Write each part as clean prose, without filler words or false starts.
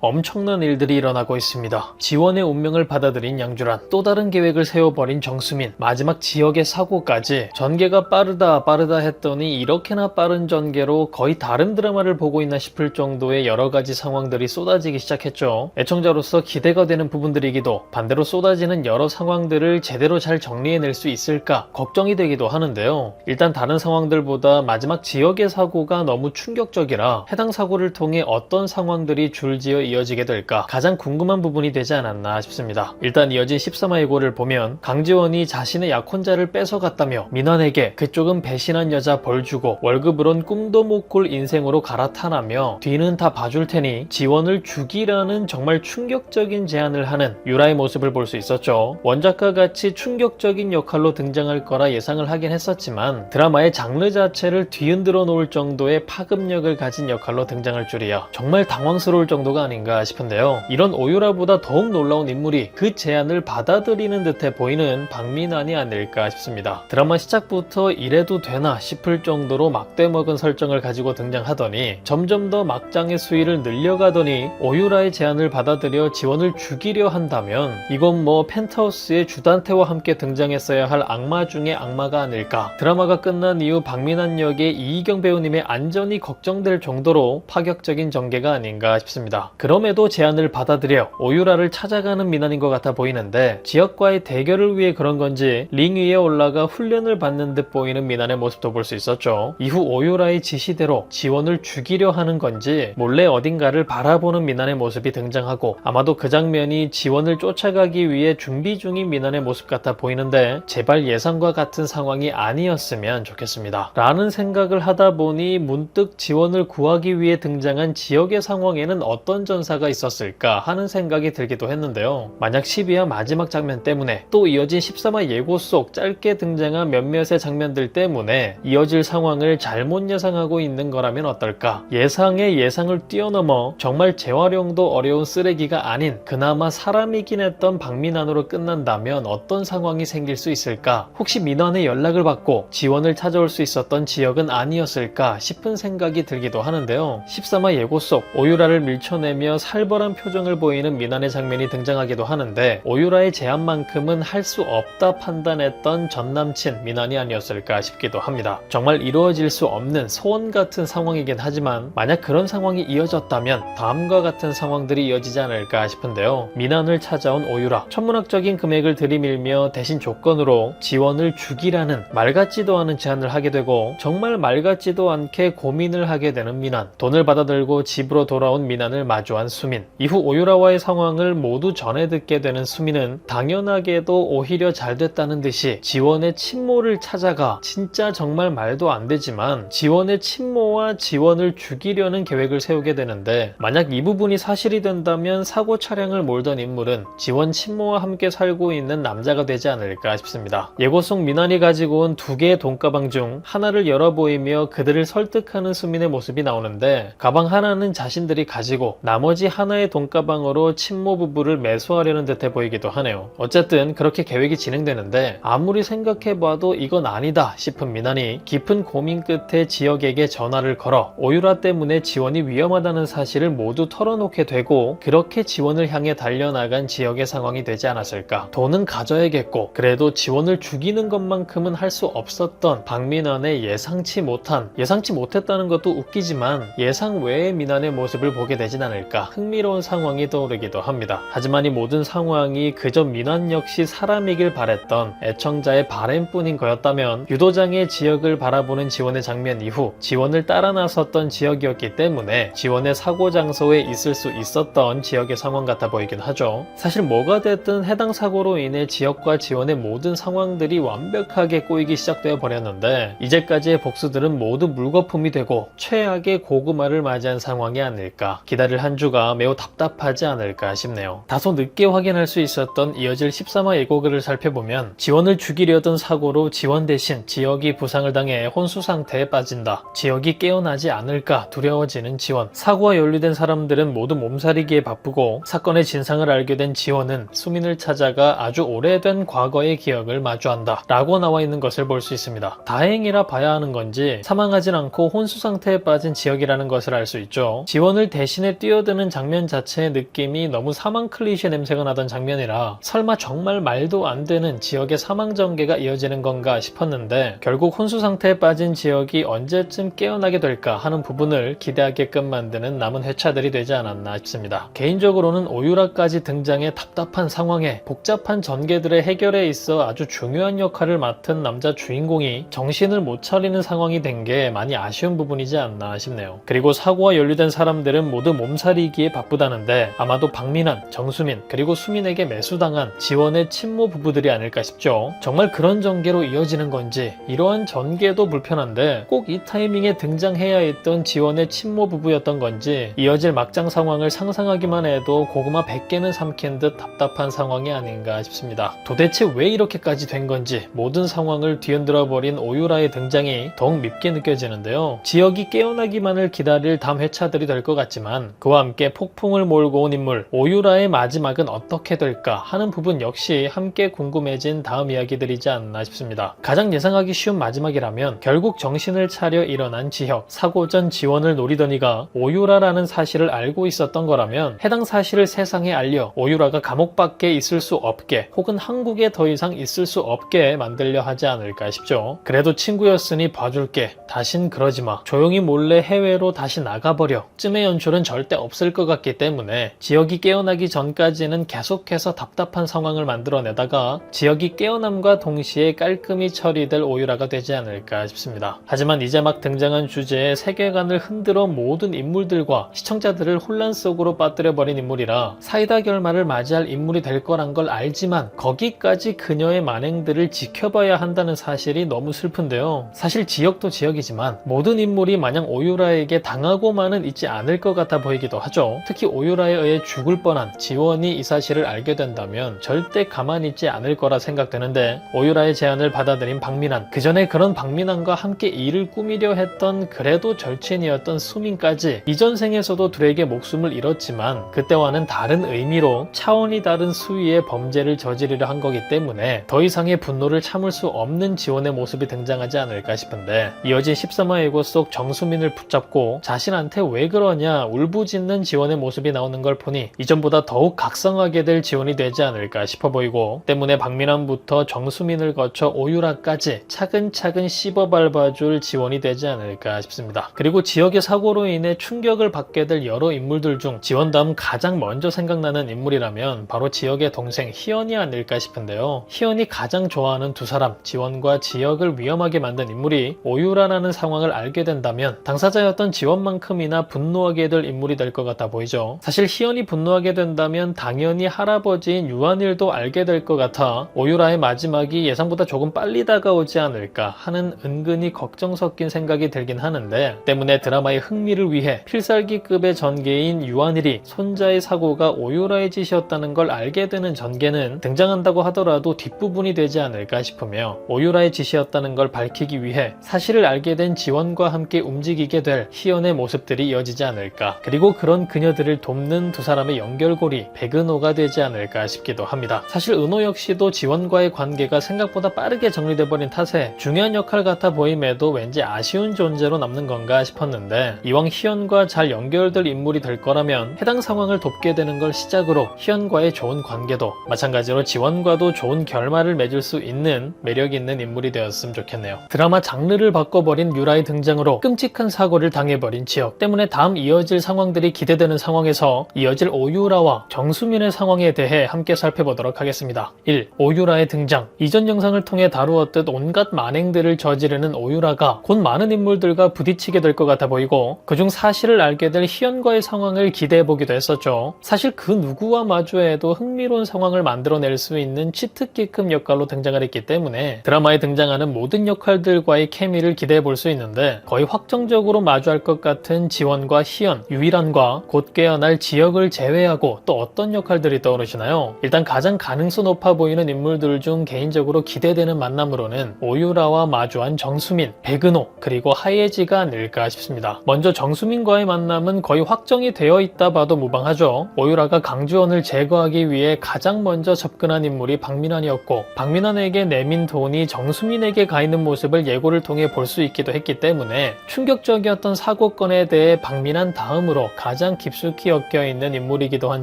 엄청난 일들이 일어나고 있습니다. 지원의 운명을 받아들인 양주란, 또 다른 계획을 세워버린 정수민, 마지막 지역의 사고까지. 전개가 빠르다 했더니 이렇게나 빠른 전개로 거의 다른 드라마를 보고 있나 싶을 정도의 여러가지 상황들이 쏟아지기 시작했죠. 애청자로서 기대가 되는 부분들이기도, 반대로 쏟아지는 여러 상황들을 제대로 잘 정리해낼 수 있을까 걱정이 되기도 하는데요. 일단 다른 상황들보다 마지막 지역의 사고가 너무 충격적이라 해당 사고를 통해 어떤 상황들이 줄지어 이어지게 될까 가장 궁금한 부분이 되지 않았나 싶습니다. 일단 이어진 13화 예고를 보면 강지원이 자신의 약혼자를 뺏어갔다며 민환에게 그쪽은 배신한 여자 벌 주고 월급으론 꿈도 못 꿀 인생으로 갈아타라며 뒤는 다 봐줄 테니 지원을 죽이라는 정말 충격적인 제안을 하는 유라의 모습을 볼 수 있었죠. 원작과 같이 충격적인 역할로 등장할 거라 예상을 하긴 했었지만 드라마의 장르 자체를 뒤흔들어 놓을 정도의 파급력을 가진 역할로 등장할 줄이야 정말 당황스러울 정도가 아닌가 싶은데요. 이런 오유라보다 더욱 놀라운 인물이 그 제안을 받아들이는 듯해 보이는 박민환이 아닐까 싶습니다. 드라마 시작부터 이래도 되나 싶을 정도로 막대먹은 설정을 가지고 등장하더니 점점 더 막장의 수위를 늘려가더니 오유라의 제안을 받아들여 지원을 죽이려 한다면 이건 뭐 펜트하우스의 주단태와 함께 등장했어야 할 악마 중의 악마가 아닐까. 드라마가 끝난 이후 박민환 역의 이희경 배우님의 안전이 걱정될 정도로 파격적인 전개가 아닌가 싶습니다. 그럼에도 제안을 받아들여 오유라를 찾아가는 민환인 것 같아 보이는데 지역과의 대결을 위해 그런 건지 링 위에 올라가 훈련을 받는 듯 보이는 민환의 모습도 볼 수 있었죠. 이후 오유라의 지시대로 지원을 죽이려 하는 건지 몰래 어딘가를 바라보는 민환의 모습이 등장하고 아마도 그 장면이 지원을 쫓아가기 위해 준비 중인 민환의 모습 같아 보이는데 제발 예상과 같은 상황이 아니었으면 좋겠습니다. 라는 생각을 하다 보니 문득 지원을 구하기 위해 등장한 지역의 상황에는 어떤 전사가 있었을까 하는 생각이 들기도 했는데요. 만약 12화 마지막 장면 때문에 또 이어진 13화 예고 속 짧게 등장한 몇몇의 장면들 때문에 이어질 상황을 잘못 예상하고 있는 거라면 어떨까. 예상의 예상을 뛰어넘어 정말 재활용도 어려운 쓰레기가 아닌 그나마 사람이긴 했던 박민환으로 끝난다면 어떤 상황이 생길 수 있을까. 혹시 민환의 연락을 받고 지원을 찾아올 수 있었던 지역은 아니었을까 싶은 생각이 들기도 하는데요. 13화 예고 속 오유라를 밀쳐내며 살벌한 표정을 보이는 민환의 장면이 등장하기도 하는데 오유라의 제안만큼은 할 수 없다 판단했던 전남친 민환이 아니었을까 싶기도 합니다. 정말 이루어질 수 없는 소원 같은 상황이긴 하지만 만약 그런 상황이 이어졌다면 다음과 같은 상황들이 이어지지 않을까 싶은데요. 민환을 찾아온 오유라, 천문학적인 금액을 들이밀며 대신 조건으로 지원을 죽이라는 말 같지도 않은 제안을 하게 되고 정말 말 같지도 않게 고민을 하게 되는 민환, 돈을 받아들고 집으로 돌아온 민환을 마주한 수민, 이후 오유라와의 상황을 모두 전해 듣게 되는 수민은 당연하게도 오히려 잘 됐다는 듯이 지원의 친모를 찾아가 진짜 정말 말도 안 되지만 지원의 친모와 지원을 죽이려는 계획을 세우게 되는데 만약 이 부분이 사실이 된다면 사고 차량을 몰던 인물은 지원 친모와 함께 살고 있는 남자가 되지 않을까 싶습니다. 예고 속 민환이 가지고 온 두 개의 돈가방 중 하나를 열어 보이며 그들을 설득하는 수민의 모습이 나오는데 가방 하나는 자신들이 가지고 나머지 하나의 돈가방으로 친모 부부를 매수하려는 듯해 보이기도 하네요. 어쨌든 그렇게 계획이 진행되는데 아무리 생각해봐도 이건 아니다 싶은 민환이 깊은 고민 끝에 지역에게 전화를 걸어 오유라 때문에 지원이 위험하다는 사실을 모두 털어놓게 되고 그렇게 지원을 향해 달려나간 지역의 상황이 되지 않았을까. 돈은 가져야겠고 그래도 지원을 죽이는 것만큼은 할 수 없었던 박민환의 예상치 못했다는 것도 웃기지만 예상 외의 민환의 모습을 보게 되진 않을까 흥미로운 상황이 떠오르기도 합니다. 하지만 이 모든 상황이 그저 민환 역시 사람이길 바랬던 애청자의 바램뿐인 거였다면 유도장의 지역을 바라보는 지원의 장면 이후 지원을 따라 나섰던 지역이었기 때문에 지원의 사고 장소에 있을 수 있었던 지역의 상황 같아 보이긴 하죠. 사실 뭐가 됐든 해당 사고로 인해 지역과 지원의 모든 상황들이 완벽하게 꼬이기 시작되어 버렸는데 이제까지의 복수들은 모두 물거품이 되고 최악의 고구마를 맞이한 상황이 아닐까. 기다릴 한 주가 매우 답답하지 않을까 싶네요. 다소 늦게 확인할 수 있었던 이어질 13화 예고글을 살펴보면 지원을 죽이려던 사고로 지원 대신 지역이 부상을 당해 혼수 상태에 빠진다. 지역이 깨어나지 않을까 두려워지는 지원. 사고와 연루된 사람들은 모두 몸살이기에 바쁘고 사건의 진상을 알게 된 지원은 수민을 찾아가 아주 오래된 과거의 기억을 마주한다 라고 나와 있는 것을 볼 수 있습니다. 다행이라 봐야 하는 건지 사망하진 않고 혼수 상태에 빠진 지역이라는 것을 알 수 있죠. 지원을 대신에 뛰어든 뛰어드는 장면 자체의 느낌이 너무 사망 클리셰 냄새가 나던 장면이라 설마 정말 말도 안 되는 지역의 사망 전개가 이어지는 건가 싶었는데 결국 혼수 상태에 빠진 지역이 언제쯤 깨어나게 될까 하는 부분을 기대하게끔 만드는 남은 회차들이 되지 않았나 싶습니다. 개인적으로는 오유라까지 등장해 답답한 상황에 복잡한 전개들의 해결에 있어 아주 중요한 역할을 맡은 남자 주인공이 정신을 못 차리는 상황이 된 게 많이 아쉬운 부분이지 않나 싶네요. 그리고 사고와 연루된 사람들은 모두 몸살이기에 바쁘다는데 아마도 박민환, 정수민, 그리고 수민에게 매수당한 지원의 친모 부부들이 아닐까 싶죠. 정말 그런 전개로 이어지는 건지 이러한 전개도 불편한데 꼭 이 타이밍에 등장해야 했던 지원의 친모 부부였던 건지 이어질 막장 상황을 상상하기만 해도 고구마 100개는 삼킨 듯 답답한 상황이 아닌가 싶습니다. 도대체 왜 이렇게까지 된 건지 모든 상황을 뒤흔들어 버린 오유라의 등장이 더욱 밉게 느껴지는데요. 지역이 깨어나기만을 기다릴 다음 회차들이 될 것 같지만 그와 함께 폭풍을 몰고 온 인물 오유라의 마지막은 어떻게 될까 하는 부분 역시 함께 궁금해진 다음 이야기들이지 않나 싶습니다. 가장 예상하기 쉬운 마지막이라면 결국 정신을 차려 일어난 지혁, 사고 전 지원을 노리던 이가 오유라라는 사실을 알고 있었던 거라면 해당 사실을 세상에 알려 오유라가 감옥 밖에 있을 수 없게 혹은 한국에 더 이상 있을 수 없게 만들려 하지 않을까 싶죠. 그래도 친구였으니 봐줄게. 다신 그러지마. 조용히 몰래 해외로 다시 나가버려. 쯤의 연출은 절대 없을 것 같기 때문에 지역이 깨어나기 전까지는 계속해서 답답한 상황을 만들어내다가 지역이 깨어남과 동시에 깔끔히 처리될 오유라가 되지 않을까 싶습니다. 하지만 이제 막 등장한 주제의 세계관을 흔들어 모든 인물들과 시청자들을 혼란 속으로 빠뜨려버린 인물이라 사이다 결말을 맞이할 인물이 될 거란 걸 알지만 거기까지 그녀의 만행들을 지켜봐야 한다는 사실이 너무 슬픈데요. 사실 지역도 지역이지만 모든 인물이 마냥 오유라에게 당하고만은 있지 않을 것 같아 보이기도 하죠. 특히 오유라에 의해 죽을 뻔한 지원이 이 사실을 알게 된다면 절대 가만히 있지 않을 거라 생각되는데 오유라의 제안을 받아들인 박민환, 그 전에 그런 박민환과 함께 일을 꾸미려 했던 그래도 절친이었던 수민까지 이전 생에서도 둘에게 목숨을 잃었지만 그때와는 다른 의미로 차원이 다른 수위의 범죄를 저지르려 한 거기 때문에 더 이상의 분노를 참을 수 없는 지원의 모습이 등장하지 않을까 싶은데 이어진 13화 예고 속 정수민을 붙잡고 자신한테 왜 그러냐 울부짖는 지원의 모습이 나오는 걸 보니 이전보다 더욱 각성하게 될 지원이 되지 않을까 싶어 보이고 때문에 박민환부터 정수민을 거쳐 오유라까지 차근차근 씹어밟아줄 지원이 되지 않을까 싶습니다. 그리고 지역의 사고로 인해 충격을 받게 될 여러 인물들 중 지원 다음 가장 먼저 생각나는 인물이라면 바로 지역의 동생 희연이 아닐까 싶은데요. 희연이 가장 좋아하는 두 사람 지원과 지역을 위험하게 만든 인물이 오유라라는 상황을 알게 된다면 당사자였던 지원만큼이나 분노하게 될 인물이 될 것 같아 보이죠. 사실 희연이 분노하게 된다면 당연히 할아버지인 유한일도 알게 될 것 같아 오유라의 마지막이 예상보다 조금 빨리 다가오지 않을까 하는 은근히 걱정 섞인 생각이 들긴 하는데 때문에 드라마의 흥미를 위해 필살기급의 전개인 유한일이 손자의 사고가 오유라의 짓이었다는 걸 알게 되는 전개는 등장한다고 하더라도 뒷부분이 되지 않을까 싶으며 오유라의 짓이었다는 걸 밝히기 위해 사실을 알게 된 지원과 함께 움직이게 될 희연의 모습들이 이어지지 않을까. 그리고 그런 그녀들을 돕는 두 사람의 연결고리 백은호가 되지 않을까 싶기도 합니다. 사실 은호 역시도 지원과의 관계가 생각보다 빠르게 정리돼버린 탓에 중요한 역할 같아 보임에도 왠지 아쉬운 존재로 남는 건가 싶었는데 이왕 희연과 잘 연결될 인물이 될 거라면 해당 상황을 돕게 되는 걸 시작으로 희연과의 좋은 관계도 마찬가지로 지원과도 좋은 결말을 맺을 수 있는 매력 있는 인물이 되었으면 좋겠네요. 드라마 장르를 바꿔버린 유라의 등장으로 끔찍한 사고를 당해버린 지역 때문에 다음 이어질 상황들이 기대되는 상황에서 이어질 오유라와 정수민의 상황에 대해 함께 살펴보도록 하겠습니다. 1. 오유라의 등장. 이전 영상을 통해 다루었듯 온갖 만행들을 저지르는 오유라가 곧 많은 인물들과 부딪히게 될 것 같아 보이고 그중 사실을 알게 될 희연과의 상황을 기대해보기도 했었죠. 사실 그 누구와 마주해도 흥미로운 상황을 만들어낼 수 있는 치트키급 역할로 등장을 했기 때문에 드라마에 등장하는 모든 역할들과의 케미를 기대해볼 수 있는데 거의 확정적으로 마주할 것 같은 지원과 희연, 유일한과 곧 깨어날 지역을 제외하고 또 어떤 역할들이 떠오르시나요? 일단 가장 가능성 높아 보이는 인물들 중 개인적으로 기대되는 만남으로는 오유라와 마주한 정수민, 백은호, 그리고 하예지가 아닐까 싶습니다. 먼저 정수민과의 만남은 거의 확정이 되어 있다 봐도 무방하죠. 오유라가 강주원을 제거하기 위해 가장 먼저 접근한 인물이 박민환이었고 박민환에게 내민 돈이 정수민에게 가 있는 모습을 예고를 통해 볼 수 있기도 했기 때문에 충격적이었던 사고건에 대해 박민환 다음으로 가장 가장 깊숙이 엮여있는 인물이기도 한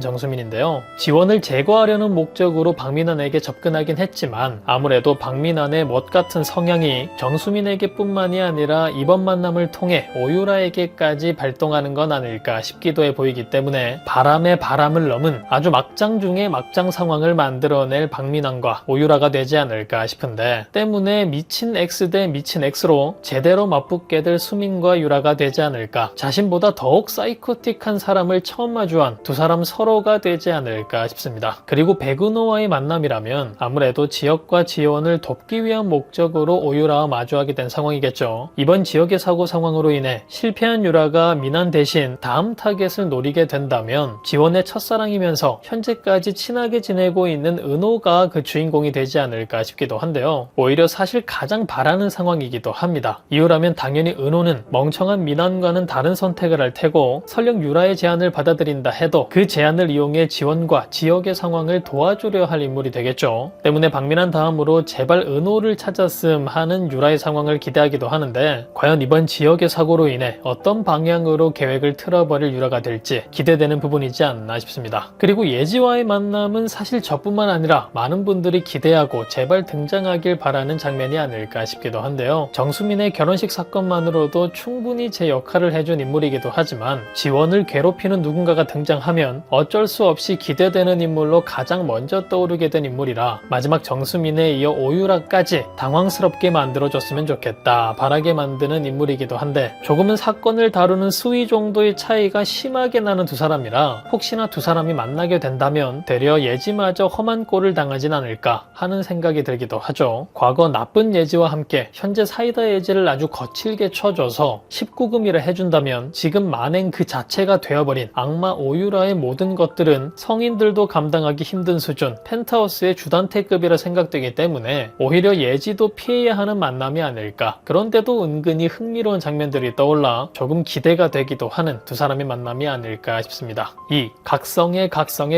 정수민인데요. 지원을 제거하려는 목적으로 박민환에게 접근하긴 했지만 아무래도 박민환의 멋같은 성향이 정수민에게 뿐만이 아니라 이번 만남을 통해 오유라에게까지 발동하는 건 아닐까 싶기도 해 보이기 때문에 바람에 바람을 넘은 아주 막장 중에 막장 상황을 만들어낼 박민환과 오유라가 되지 않을까 싶은데, 때문에 미친 X 대 미친 X로 제대로 맞붙게 될 수민과 유라가 되지 않을까, 자신보다 더욱 사이코틱한 사람을 처음 마주한 두 사람 서로가 되지 않을까 싶습니다. 그리고 백은호와의 만남이라면 아무래도 지역과 지원을 돕기 위한 목적으로 오유라와 마주하게 된 상황이겠죠. 이번 지역의 사고 상황으로 인해 실패한 유라가 민환 대신 다음 타겟을 노리게 된다면 지원의 첫사랑이면서 현재까지 친하게 지내고 있는 은호가 그 주인공이 되지 않을까 싶기도 한데요. 오히려 사실 가장 바라는 상황이기도 합니다. 이유라면 당연히 은호는 멍청한 민환과는 다른 선택을 할 테고, 설령 유라의 제안을 받아들인다 해도 그 제안을 이용해 지원과 지역의 상황을 도와주려 할 인물이 되겠죠. 때문에 박민환 다음으로 제발 은호를 찾았음 하는 유라의 상황을 기대하기도 하는데, 과연 이번 지역의 사고로 인해 어떤 방향으로 계획을 틀어버릴 유라가 될지 기대되는 부분이지 않나 싶습니다. 그리고 예지와의 만남은 사실 저뿐만 아니라 많은 분들이 기대하고 제발 등장하길 바라는 장면이 아닐까 싶기도 한데요. 정수민의 결혼식 사건만으로도 충분히 제 역할을 해준 인물이기도 하지만 지원을 괴롭히는 누군가가 등장하면 어쩔 수 없이 기대되는 인물로 가장 먼저 떠오르게 된 인물이라 마지막 정수민에 이어 오유라까지 당황스럽게 만들어줬으면 좋겠다 바라게 만드는 인물이기도 한데, 조금은 사건을 다루는 수위 정도의 차이가 심하게 나는 두 사람이라 혹시나 두 사람이 만나게 된다면 되려 예지마저 험한 꼴을 당하진 않을까 하는 생각이 들기도 하죠. 과거 나쁜 예지와 함께 현재 사이다 예지를 아주 거칠게 쳐줘서 19금이라 해준다면 지금 만행 그 자체가 되어버린 악마 오유라의 모든 것들은 성인들도 감당하기 힘든 수준, 펜트하우스의 주단태급이라 생각되기 때문에 오히려 예지도 피해야 하는 만남이 아닐까. 그런데도 은근히 흥미로운 장면들이 떠올라 조금 기대가 되기도 하는 두 사람의 만남이 아닐까 싶습니다. 이 각성의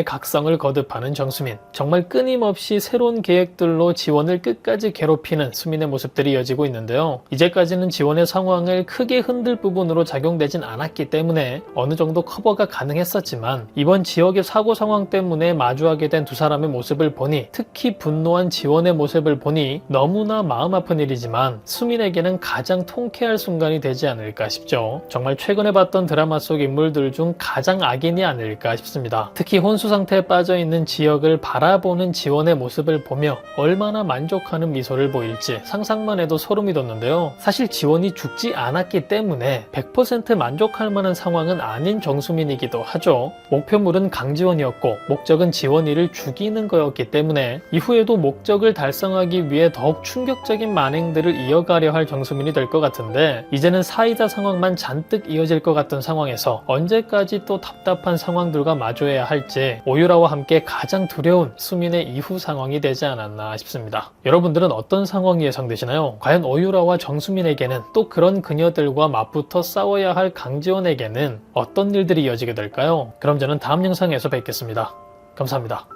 각성을 거듭하는 정수민, 정말 끊임없이 새로운 계획들로 지원을 끝까지 괴롭히는 수민의 모습들이 이어지고 있는데요. 이제까지는 지원의 상황을 크게 흔들 부분으로 작용되진 않았기 때문에 어느 정도 커버가 가능했었지만, 이번 지역의 사고 상황 때문에 마주하게 된 두 사람의 모습을 보니, 특히 분노한 지원의 모습을 보니 너무나 마음 아픈 일이지만 수민에게는 가장 통쾌할 순간이 되지 않을까 싶죠. 정말 최근에 봤던 드라마 속 인물들 중 가장 악인이 아닐까 싶습니다. 특히 혼수 상태에 빠져있는 지역을 바라보는 지원의 모습을 보며 얼마나 만족하는 미소를 보일지 상상만 해도 소름이 돋는데요. 사실 지원이 죽지 않았기 때문에 100% 만족할 만한 상황은 아닌 정수민이기도 하죠. 목표물은 강지원이었고 목적은 지원이를 죽이는 거였기 때문에 이후에도 목적을 달성하기 위해 더욱 충격적인 만행들을 이어가려 할 정수민이 될 것 같은데, 이제는 사이다 상황만 잔뜩 이어질 것 같던 상황에서 언제까지 또 답답한 상황들과 마주해야 할지 오유라와 함께 가장 두려운 수민의 이후 상황이 되지 않았나 싶습니다. 여러분들은 어떤 상황이 예상되시나요? 과연 오유라와 정수민에게는 또 그런 그녀들과 맞붙어 싸워야 할 강지원에게는 어떤 일들이 이어지게 될까요? 그럼 저는 다음 영상에서 뵙겠습니다. 감사합니다.